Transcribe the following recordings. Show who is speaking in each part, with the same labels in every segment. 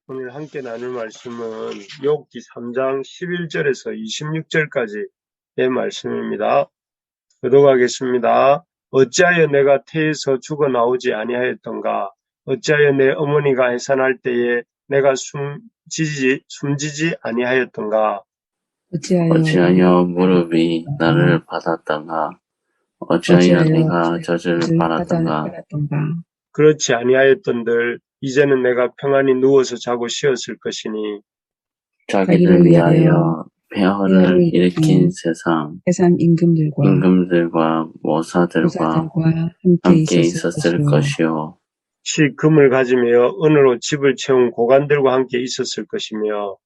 Speaker 1: 오늘 함께 나눌 말씀은 욥기 3장 11절에서 26절까지의 말씀입니다. 교독하겠습니다. 어찌하여 내가 태에서 죽어 나오지 아니하였던가? 어찌하여 내 어머니가 해산할 때에 내가 숨지지 아니하였던가?
Speaker 2: 어찌하여 무릎이 나를 받았던가? 어찌하여 내가 젖을 빨았던가?
Speaker 1: 그렇지 아니하였던들 이제는 내가 평안히 누워서 자고 쉬었을 것이니
Speaker 2: 자기를 위하여 폐허를 일으킨 세상 임금들과 모사들과 함께 있었을 것이요.
Speaker 1: 시 금을 가지며 은으로 집을 채운 고관들과 함께 있었을 것이며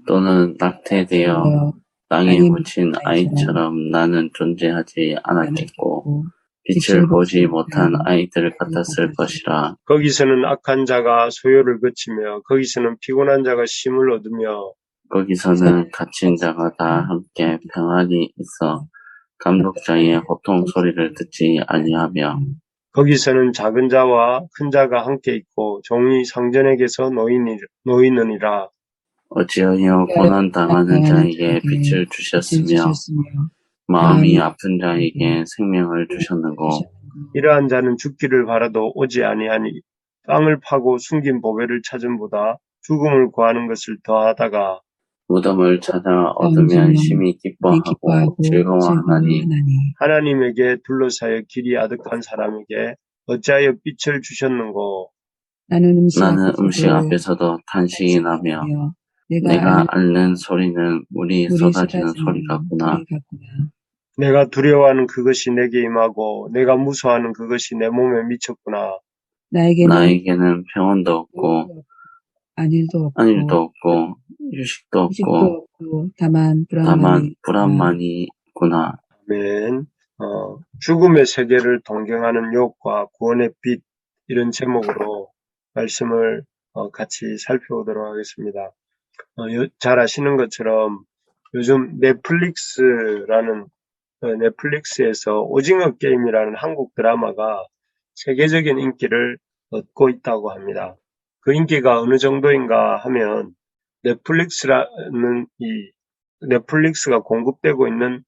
Speaker 2: 또는 낙태되어 땅에 묻힌 아이처럼 나는 존재하지 않았겠고 빛을 보지 못한 아이들 같았을 것이라.
Speaker 1: 거기서는 악한 자가 소요를 거치며 거기서는 피곤한 자가 쉼을 얻으며
Speaker 2: 거기서는 갇힌 자가 다 함께 평안히 있어 감독자의 호통 소리를 듣지 아니하며
Speaker 1: 거기서는 작은 자와 큰 자가 함께 있고 종이 상전에게서 놓이느니라.
Speaker 2: 어찌하여 고난 당하는 자에게 빛을 주셨으며 마음이 아픈 자에게 생명을 주셨는고.
Speaker 1: 이러한 자는 죽기를 바라도 오지 아니하니 땅을 파고 숨긴 보배를 찾음보다 죽음을 구하는 것을 더하다가
Speaker 2: 무덤을 찾아 얻으면 심히 기뻐하고 즐거워하나니
Speaker 1: 하나님에게 둘러싸여 길이 아득한 사람에게 어찌하여 빛을 주셨는고.
Speaker 2: 나는 음식 앞에서도 탄식이 나며 내가 앓는 소리는 물이 쏟아지는 소리 같구나.
Speaker 1: 내가 두려워하는 그것이 내게 임하고 내가 무서워하는 그것이 내 몸에 미쳤구나.
Speaker 2: 나에게는 평온도 없고 안일도 없고 휴식도 없고 다만 불안만이 있구나.
Speaker 1: 아멘. 죽음의 세계를 동경하는 유혹과 구원의 빛, 이런 제목으로 말씀을 같이 살펴보도록 하겠습니다. 잘 아시는 것처럼 요즘 넷플릭스에서 오징어 게임이라는 한국 드라마가 세계적인 인기를 얻고 있다고 합니다. 그 인기가 어느 정도인가 하면 넷플릭스가 공급되고 있는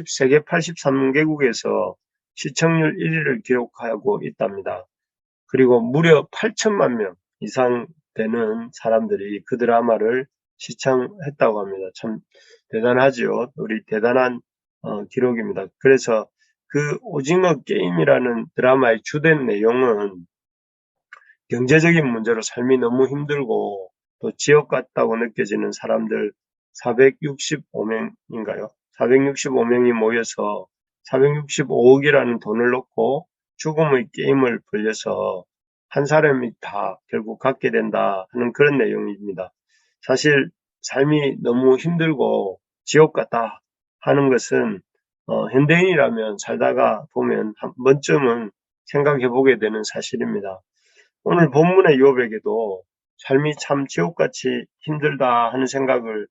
Speaker 1: 세계 83개국에서 시청률 1위를 기록하고 있답니다. 그리고 무려 8천만 명 이상 되는 사람들이 그 드라마를 시청했다고 합니다. 참 대단하죠. 우리 대단한 기록입니다. 그래서 그 오징어 게임이라는 드라마의 주된 내용은 경제적인 문제로 삶이 너무 힘들고 또 지옥 같다고 느껴지는 사람들 465명인가요? 465명이 모여서 465억이라는 돈을 넣고 죽음의 게임을 벌려서 한 사람이 다 결국 갖게 된다 하는 그런 내용입니다. 사실 삶이 너무 힘들고 지옥 같다 하는 것은 현대인이라면 살다가 보면 한 번쯤은 생각해 보게 되는 사실입니다. 오늘 본문의 욥에게도 삶이 참 지옥같이 힘들다 하는 생각을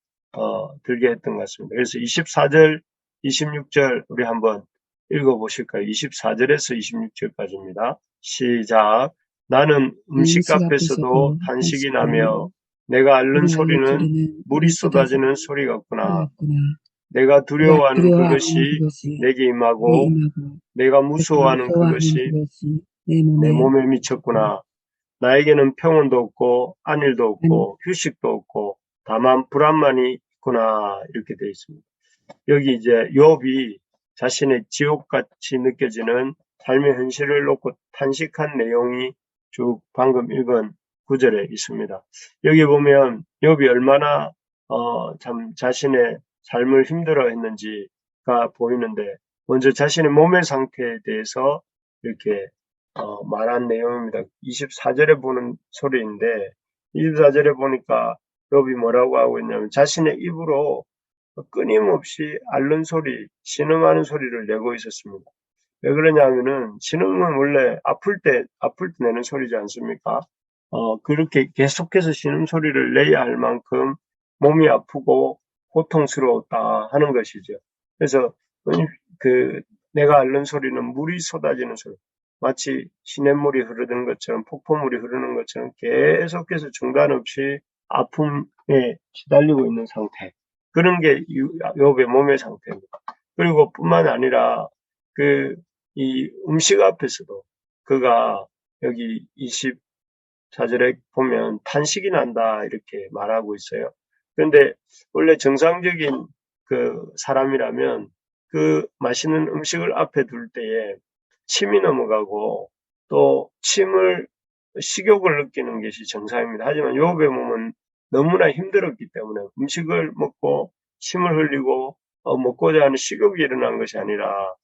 Speaker 1: 들게 했던 것 같습니다. 그래서 24절, 26절 우리 한번 읽어보실까요? 24절에서 26절까지입니다. 시작. 나는 음식 앞에서도 탄식이 나며 내가 앓는 소리는 물이 쏟아지는 소리 같구나. 내가 두려워하는 그것이 내게 임하고 내가 무서워하는 그것이 내 몸에 미쳤구나. 나에게는 평온도 없고 안일도 없고 휴식도 없고 다만 불안만이 있구나. 이렇게 되어 있습니다. 여기 이제 욥이 자신의 지옥같이 느껴지는 삶의 현실을 놓고 탄식한 내용이 쭉 방금 읽은 구절에 있습니다. 여기 보면 욥이 얼마나 참 자신의 삶을 힘들어 했는지가 보이는데 먼저 자신의 몸의 상태에 대해서 이렇게 말한 내용입니다. 24절에 보는 소리인데 24절에 보니까 욥이 뭐라고 하고 있냐면 자신의 입으로 끊임없이 앓는 소리, 신음하는 소리를 내고 있었습니다. 왜 그러냐면은 신음은 원래 아플 때 내는 소리지 않습니까? 그렇게 계속해서 신음 소리를 내야 할 만큼 몸이 아프고 고통스러웠다 하는 것이죠. 그래서 내가 앓는 소리는 물이 쏟아지는 소리. 마치 시냇물이 흐르는 것처럼 폭포물이 흐르는 것처럼 계속해서 중단 없이 아픔에 시달리고 있는 상태. 그런 게 욥의 몸의 상태입니다. 그리고 뿐만 아니라 이 음식 앞에서도 그가 여기 24절에 보면 탄식이 난다 이렇게 말하고 있어요. 그런데 원래 정상적인 그 사람이라면 그 맛있는 음식을 앞에 둘 때에 침이 넘어가고 또 식욕을 느끼는 것이 정상입니다. 하지만 욥의 몸은 너무나 힘들었기 때문에 음식을 먹고 침을 흘리고 먹고자 하는 식욕이 일어난 것이 아니라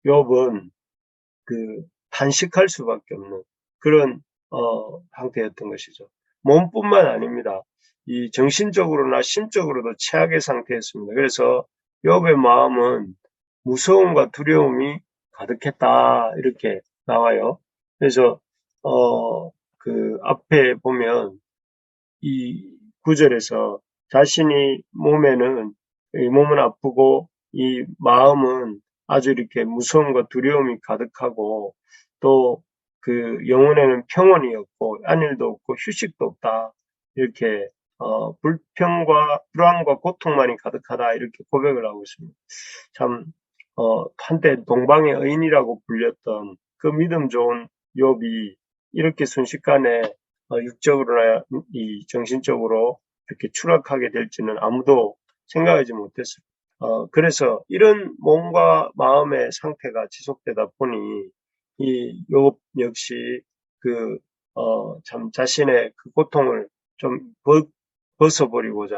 Speaker 1: 욥은 단식할 수밖에 없는 그런 상태였던 것이죠. 몸뿐만 아닙니다. 이 정신적으로나 심적으로도 최악의 상태였습니다. 그래서 욥의 마음은 무서움과 두려움이 가득했다 이렇게 나와요. 그래서 앞에 보면 이 구절에서 자신이 몸은 아프고 이 마음은 아주 이렇게 무서움과 두려움이 가득하고 또 영혼에는 평온이 없고 안일도 없고 휴식도 없다. 이렇게 불평과 불안과 고통만이 가득하다. 이렇게 고백을 하고 있습니다. 참 한때 동방의 의인이라고 불렸던 그 믿음 좋은 욥이 이렇게 순식간에 육적으로나 이 정신적으로 이렇게 추락하게 될지는 아무도 생각하지 못했어요. 그래서 이런 몸과 마음의 상태가 지속되다 보니 이 욥 역시 참 자신의 그 고통을 좀 벗어버리고자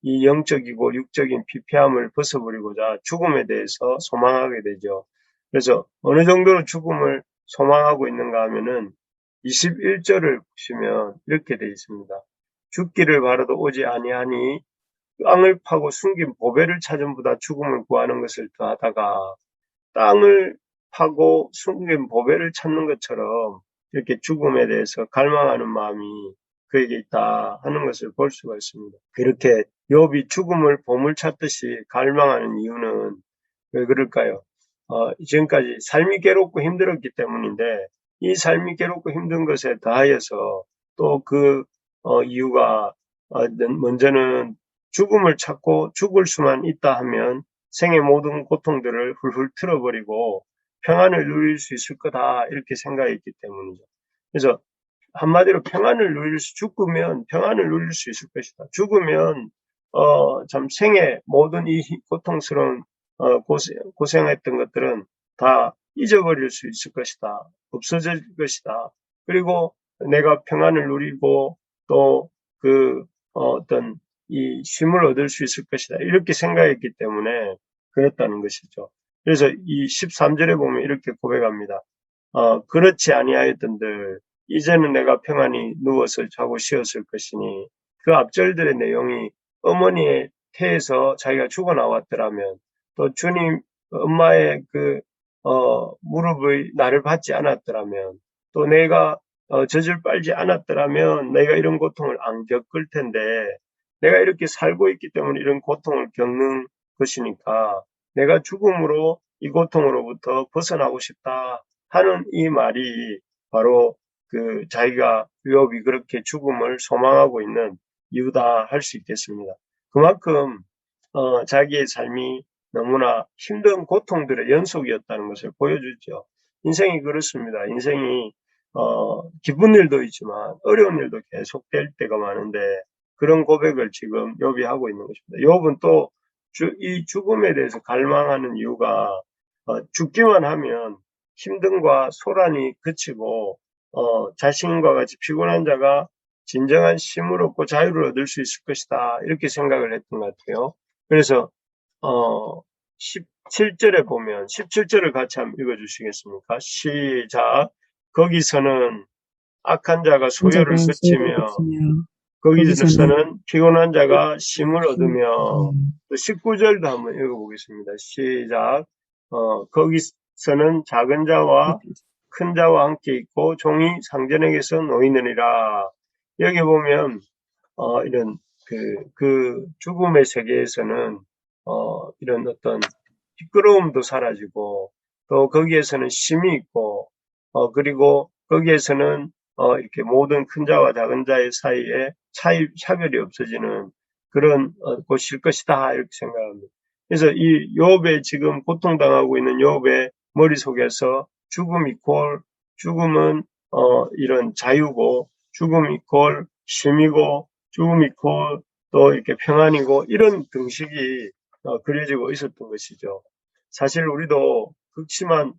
Speaker 1: 이 영적이고 육적인 피폐함을 벗어버리고자 죽음에 대해서 소망하게 되죠. 그래서 어느 정도로 죽음을 소망하고 있는가 하면은 21절을 보시면 이렇게 되어 있습니다. 죽기를 바라도 오지 아니하니 땅을 파고 숨긴 보배를 찾음보다 죽음을 구하는 것을 더하다가 땅을 파고 숨긴 보배를 찾는 것처럼 이렇게 죽음에 대해서 갈망하는 마음이 그에게 있다 하는 것을 볼 수가 있습니다. 그렇게 욥이 죽음을 보물 찾듯이 갈망하는 이유는 왜 그럴까요? 지금까지 삶이 괴롭고 힘들었기 때문인데 이 삶이 괴롭고 힘든 것에 더하여서 또 이유가 먼저는 죽음을 찾고 죽을 수만 있다 하면 생의 모든 고통들을 훌훌 틀어버리고 평안을 누릴 수 있을 거다 이렇게 생각했기 때문이죠. 그래서 한마디로 죽으면 평안을 누릴 수 있을 것이다. 죽으면 참 생의 모든 이 고통스러운 고생했던 것들은 다 잊어버릴 수 있을 것이다. 없어질 것이다. 그리고 내가 평안을 누리고 또 어떤 이 쉼을 얻을 수 있을 것이다. 이렇게 생각했기 때문에 그랬다는 것이죠. 그래서 이 13절에 보면 이렇게 고백합니다. 그렇지 아니하였던들 이제는 내가 평안히 누워서 자고 쉬었을 것이니 그 앞절들의 내용이 어머니의 태에서 자기가 죽어 나왔더라면 또 주님 엄마의 무릎의 나를 받지 않았더라면 또 내가 젖을 빨지 않았더라면 내가 이런 고통을 안 겪을 텐데 내가 이렇게 살고 있기 때문에 이런 고통을 겪는 것이니까 내가 죽음으로 이 고통으로부터 벗어나고 싶다 하는 이 말이 바로 자기가 욥이 그렇게 죽음을 소망하고 있는 이유다 할 수 있겠습니다. 그만큼 자기의 삶이 너무나 힘든 고통들의 연속이었다는 것을 보여주죠. 인생이 그렇습니다. 인생이 기쁜 일도 있지만 어려운 일도 계속될 때가 많은데 그런 고백을 지금 욥이 하고 있는 것입니다. 욥은 또 이 죽음에 대해서 갈망하는 이유가 죽기만 하면 힘듦과 소란이 그치고 자신과 같이 피곤한 자가 진정한 쉼을 얻고 자유를 얻을 수 있을 것이다. 이렇게 생각을 했던 것 같아요. 그래서 17절에 보면 17절을 같이 한번 읽어주시겠습니까? 시작. 거기서는 악한 자가 소요를 그치며 거기서는 피곤한 자가 쉼을 얻으며 또 19절도 한번 읽어보겠습니다. 시작. 거기서는 작은 자와 큰 자와 함께 있고 종이 상전에게서 놓이느니라. 여기 보면 이런 죽음의 세계에서는 이런 어떤 시끄러움도 사라지고 또 거기에서는 쉼이 있고, 그리고 거기에서는 이렇게 모든 큰 자와 작은 자의 사이에 차별이 없어지는 그런 곳일 것이다 이렇게 생각합니다. 그래서 이 욥의 지금 고통당하고 있는 욥의 머릿속에서 죽음 이퀄 죽음은 이런 자유고 죽음 이퀄 쉼이고 죽음 이퀄 또 이렇게 평안이고 이런 등식이 그려지고 있었던 것이죠. 사실 우리도 극심한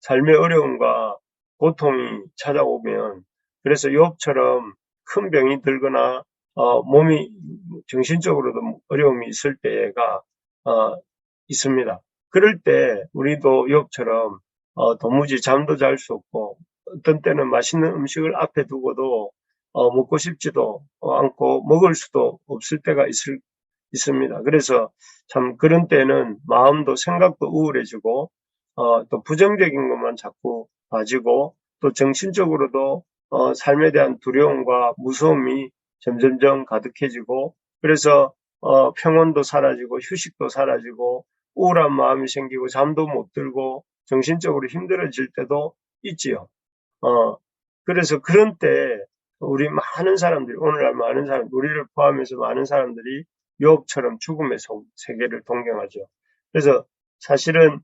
Speaker 1: 삶의 어려움과 고통이 찾아오면 그래서 욥처럼 큰 병이 들거나 몸이 정신적으로도 어려움이 있을 때가 있습니다. 그럴 때 우리도 욥처럼 도무지 잠도 잘 수 없고 어떤 때는 맛있는 음식을 앞에 두고도 먹고 싶지도 않고 먹을 수도 없을 때가 있습니다. 그래서 참 그런 때는 마음도 생각도 우울해지고 또 부정적인 것만 자꾸 봐지고 또 정신적으로도 삶에 대한 두려움과 무서움이 점점점 가득해지고 그래서 평온도 사라지고 휴식도 사라지고 우울한 마음이 생기고 잠도 못 들고 정신적으로 힘들어질 때도 있지요. 그래서 그런 때 우리 많은 사람들이 오늘날 많은 사람 우리를 포함해서 많은 사람들이 욥처럼 죽음의 세계를 동경하죠. 그래서 사실은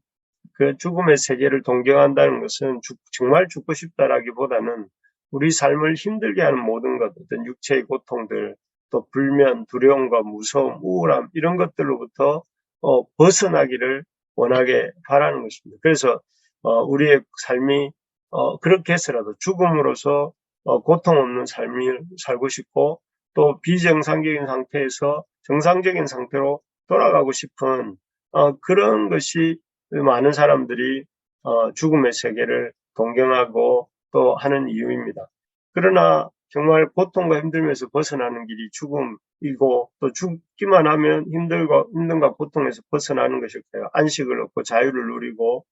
Speaker 1: 그 죽음의 세계를 동경한다는 것은 정말 죽고 싶다라기보다는 우리 삶을 힘들게 하는 모든 것, 어떤 육체의 고통들, 또 불면, 두려움과 무서움, 우울함 이런 것들로부터 벗어나기를 원하게 바라는 것입니다. 그래서 우리의 삶이 그렇게 해서라도 죽음으로써 고통 없는 삶을 살고 싶고 또 비정상적인 상태에서 정상적인 상태로 돌아가고 싶은 그런 것이 많은 사람들이 죽음의 세계를 동경하고 또 하는 이유입니다. 그러나 정말 고통과 힘들면서 벗어나는 길이 죽음이고 또 죽기만 하면 힘듦과 고통에서 벗어나는 것일까요? 안식을 얻고 자유를 누리고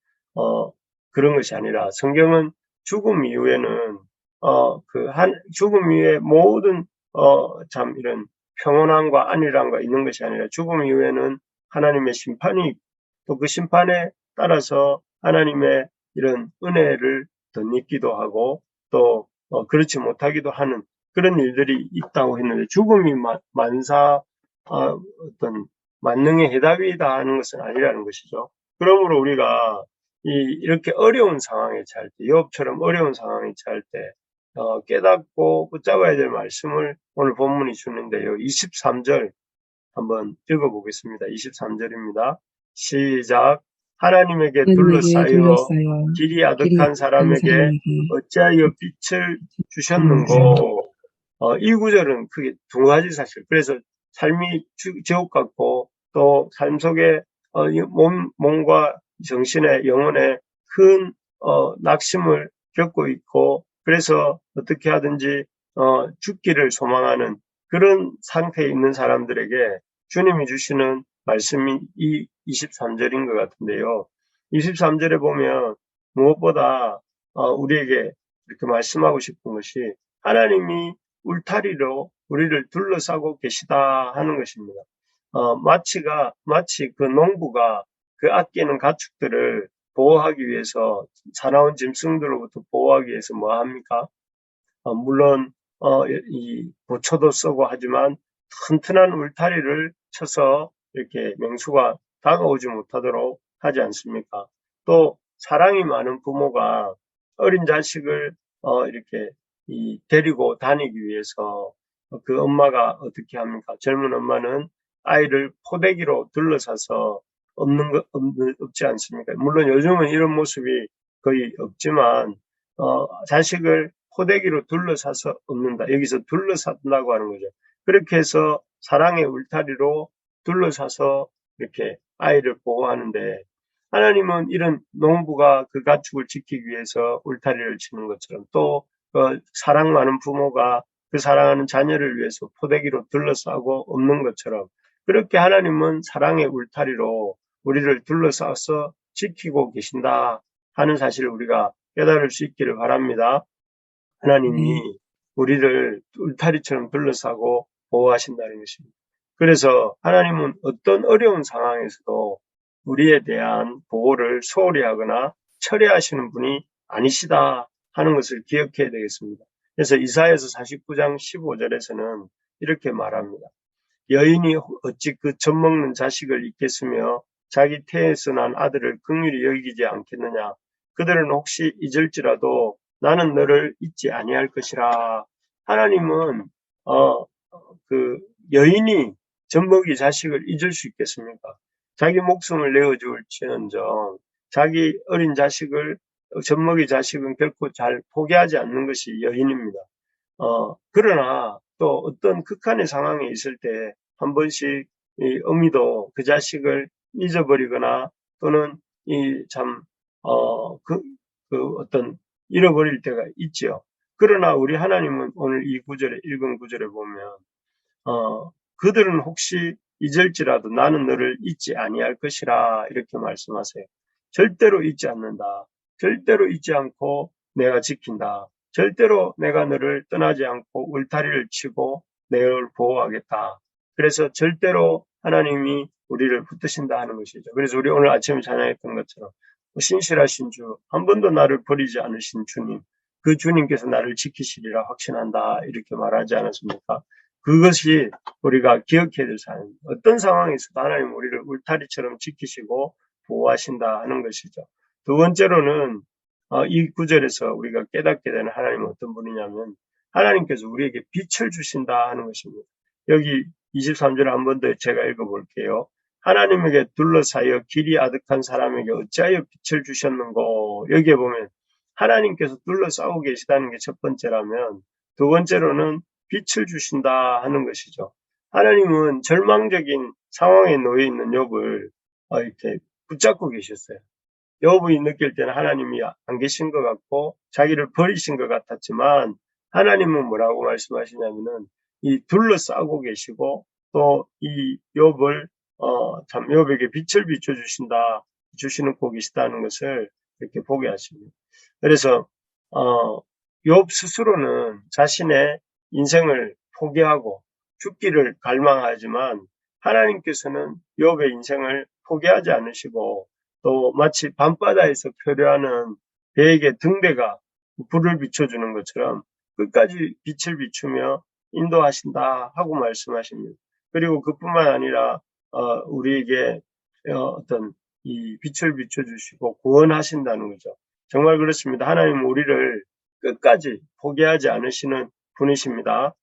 Speaker 1: 그런 것이 아니라 성경은 죽음 이후에는 죽음 이후에 모든 참 이런 평온함과 안일함과 있는 것이 아니라 죽음 이후에는 하나님의 심판이 또 그 심판에 따라서 하나님의 이런 은혜를 덧입기도 하고 또 그렇지 못하기도 하는 그런 일들이 있다고 했는데 죽음이 만사 어떤 만능의 해답이다 하는 것은 아니라는 것이죠. 그러므로 우리가 이렇게 어려운 상황에 처할 때, 욥처럼 어려운 상황에 처할 때 깨닫고 붙잡아야 될 말씀을 오늘 본문이 주는데요. 23절 한번 읽어보겠습니다. 23절입니다. 시작. 하나님에게 둘러싸여 길이 아득한 사람에게 어찌하여 빛을 주셨는고. 이 구절은 크게 두 가지 사실. 그래서 삶이 지옥 같고 또 삶 속에 몸과 정신의 영혼에 큰 낙심을 겪고 있고 그래서 어떻게 하든지 죽기를 소망하는 그런 상태에 있는 사람들에게 주님이 주시는 말씀이 이 23절인 것 같은데요. 23절에 보면 무엇보다 우리에게 이렇게 말씀하고 싶은 것이 하나님이 울타리로 우리를 둘러싸고 계시다 하는 것입니다. 마치 그 농부가 그 아끼는 가축들을 보호하기 위해서 사나운 짐승들로부터 보호하기 위해서 뭐 합니까? 물론 이 보초도 쓰고 하지만 튼튼한 울타리를 쳐서 이렇게 맹수가 다가오지 못하도록 하지 않습니까? 또 사랑이 많은 부모가 어린 자식을 이렇게 데리고 다니기 위해서 그 엄마가 어떻게 합니까? 젊은 엄마는 아이를 포대기로 둘러싸서 없지 않습니까? 물론 요즘은 이런 모습이 거의 없지만 자식을 포대기로 둘러싸서 없는다. 여기서 둘러싼다고 하는 거죠. 그렇게 해서 사랑의 울타리로 둘러싸서 이렇게 아이를 보호하는데 하나님은 이런 농부가 그 가축을 지키기 위해서 울타리를 치는 것처럼 또 사랑 많은 부모가 그 사랑하는 자녀를 위해서 포대기로 둘러싸고 없는 것처럼 그렇게 하나님은 사랑의 울타리로 우리를 둘러싸서 지키고 계신다 하는 사실을 우리가 깨달을 수 있기를 바랍니다. 하나님이 우리를 울타리처럼 둘러싸고 보호하신다는 것입니다. 그래서 하나님은 어떤 어려운 상황에서도 우리에 대한 보호를 소홀히 하거나 철회하시는 분이 아니시다 하는 것을 기억해야 되겠습니다. 그래서 이사야서 49장 15절에서는 이렇게 말합니다. 여인이 어찌 그 젖먹는 자식을 잊겠으며 자기 태에서 난 아들을 긍휼히 여기지 않겠느냐. 그들은 혹시 잊을지라도 나는 너를 잊지 아니할 것이라. 하나님은 그 여인이 젖먹이 자식을 잊을 수 있겠습니까? 자기 목숨을 내어줄지언정 자기 어린 자식을 젖먹이 자식은 결코 잘 포기하지 않는 것이 여인입니다. 그러나 또 어떤 극한의 상황에 있을 때 한 번씩 이 어미도 그 자식을 잊어버리거나 또는 어떤 잃어버릴 때가 있지요. 그러나 우리 하나님은 오늘 이 구절에, 읽은 구절에 보면, 그들은 혹시 잊을지라도 나는 너를 잊지 아니할 것이라 이렇게 말씀하세요. 절대로 잊지 않는다. 절대로 잊지 않고 내가 지킨다. 절대로 내가 너를 떠나지 않고 울타리를 치고 너를 보호하겠다. 그래서 절대로 하나님이 우리를 붙드신다 하는 것이죠. 그래서 우리 오늘 아침에 찬양했던 것처럼 신실하신 주, 한 번도 나를 버리지 않으신 주님, 그 주님께서 나를 지키시리라 확신한다 이렇게 말하지 않았습니까? 그것이 우리가 기억해야 될 사항입니다. 어떤 상황에서도 하나님 우리를 울타리처럼 지키시고 보호하신다 하는 것이죠. 두 번째로는 이 구절에서 우리가 깨닫게 되는 하나님은 어떤 분이냐면 하나님께서 우리에게 빛을 주신다 하는 것입니다. 여기 23절 한 번 더 제가 읽어볼게요. 하나님에게 둘러싸여 길이 아득한 사람에게 어찌하여 빛을 주셨는고. 여기에 보면 하나님께서 둘러싸고 계시다는 게 첫 번째라면 두 번째로는 빛을 주신다 하는 것이죠. 하나님은 절망적인 상황에 놓여 있는 욥을 이렇게 붙잡고 계셨어요. 욥이 느낄 때는 하나님이 안 계신 것 같고 자기를 버리신 것 같았지만 하나님은 뭐라고 말씀하시냐면은 이 둘러싸고 계시고 또 이 욥을 참 욥에게 빛을 비춰 주시는 고 계시다는 것을 이렇게 보게 하십니다. 그래서 욥 스스로는 자신의 인생을 포기하고 죽기를 갈망하지만 하나님께서는 욥의 인생을 포기하지 않으시고 또 마치 밤바다에서 표류하는 배에게 등대가 불을 비춰주는 것처럼 끝까지 빛을 비추며 인도하신다 하고 말씀하십니다. 그리고 그뿐만 아니라 우리에게 어떤 이 빛을 비춰주시고 구원하신다는 거죠. 정말 그렇습니다. 하나님은 우리를 끝까지 포기하지 않으시는 분이십니다.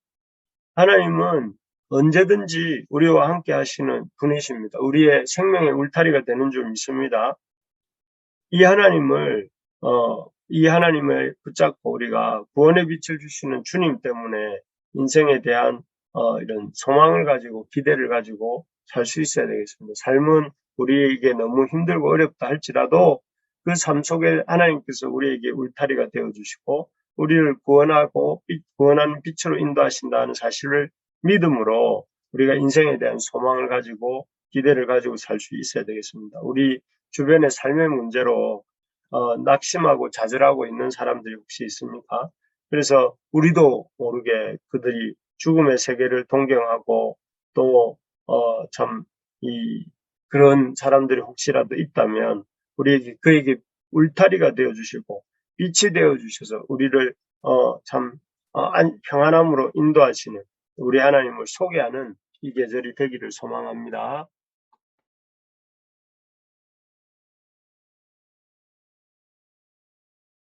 Speaker 1: 하나님은 언제든지 우리와 함께 하시는 분이십니다. 우리의 생명의 울타리가 되는 줄 믿습니다. 이 하나님을 붙잡고 우리가 구원의 빛을 주시는 주님 때문에 인생에 대한 이런 소망을 가지고 기대를 가지고 살 수 있어야 되겠습니다. 삶은 우리에게 너무 힘들고 어렵다 할지라도 그 삶 속에 하나님께서 우리에게 울타리가 되어주시고 우리를 구원하고 구원하는 빛으로 인도하신다는 사실을 믿음으로 우리가 인생에 대한 소망을 가지고 기대를 가지고 살 수 있어야 되겠습니다. 우리 주변의 삶의 문제로 낙심하고 좌절하고 있는 사람들이 혹시 있습니까? 그래서 우리도 모르게 그들이 죽음의 세계를 동경하고 또 그런 사람들이 혹시라도 있다면 우리에게 그에게 울타리가 되어 주시고 빛이 되어 주셔서 우리를 평안함으로 인도하시는 우리 하나님을 소개하는 이 계절이 되기를 소망합니다.